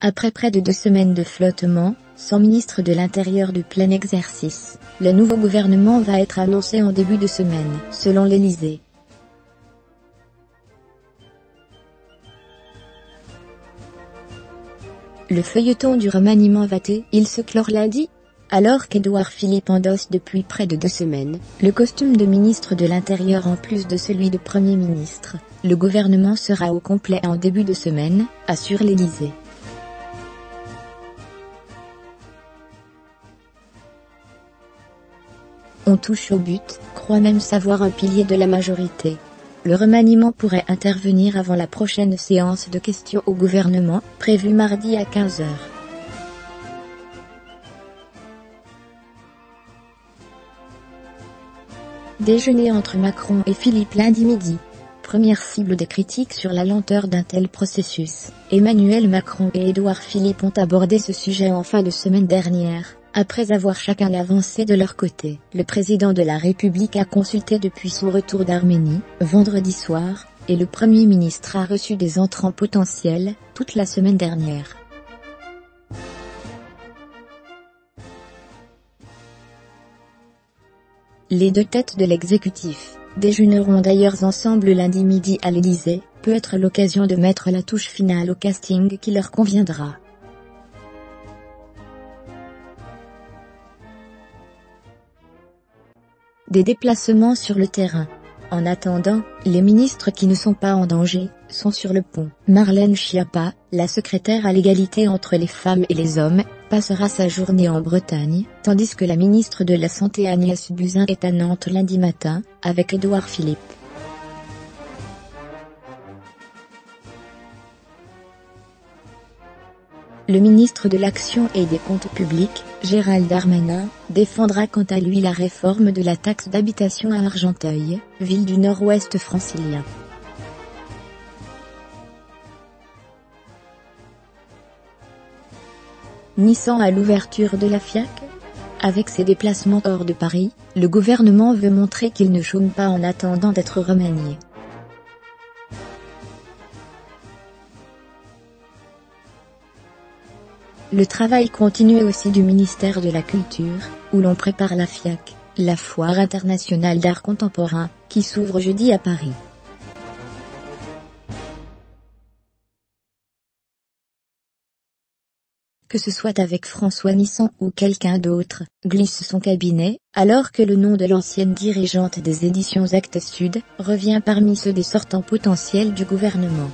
Après près de 2 semaines de flottement, sans ministre de l'Intérieur de plein exercice, le nouveau gouvernement va être annoncé en début de semaine, selon l'Élysée. Le feuilleton du remaniement va-t-il se clore lundi? Alors qu'Édouard Philippe endosse depuis près de 2 semaines le costume de ministre de l'Intérieur en plus de celui de Premier ministre, le gouvernement sera au complet en début de semaine, assure l'Élysée. On touche au but, croit même savoir un pilier de la majorité. Le remaniement pourrait intervenir avant la prochaine séance de questions au gouvernement, prévue mardi à 15h. Déjeuner entre Macron et Philippe lundi midi. Première cible des critiques sur la lenteur d'un tel processus. Emmanuel Macron et Édouard Philippe ont abordé ce sujet en fin de semaine dernière, après avoir chacun avancé de leur côté. Le président de la République a consulté depuis son retour d'Arménie, vendredi soir, et le Premier ministre a reçu des entrants potentiels, toute la semaine dernière. Les deux têtes de l'exécutif déjeuneront d'ailleurs ensemble lundi midi à l'Élysée, peut être l'occasion de mettre la touche finale au casting qui leur conviendra. Des déplacements sur le terrain. En attendant, les ministres qui ne sont pas en danger, sont sur le pont. Marlène Schiappa, la secrétaire à l'égalité entre les femmes et les hommes, passera sa journée en Bretagne, tandis que la ministre de la Santé Agnès Buzyn est à Nantes lundi matin, avec Édouard Philippe. Le ministre de l'Action et des Comptes publics, Gérald Darmanin, défendra quant à lui la réforme de la taxe d'habitation à Argenteuil, ville du nord-ouest francilien. Nissan à l'ouverture de la FIAC? Avec ses déplacements hors de Paris, le gouvernement veut montrer qu'il ne chôme pas en attendant d'être remanié. Le travail continue aussi du ministère de la Culture, où l'on prépare la FIAC, la Foire internationale d'art contemporain, qui s'ouvre jeudi à Paris. Que ce soit avec François Nissan ou quelqu'un d'autre, glisse son cabinet, alors que le nom de l'ancienne dirigeante des éditions Actes Sud revient parmi ceux des sortants potentiels du gouvernement.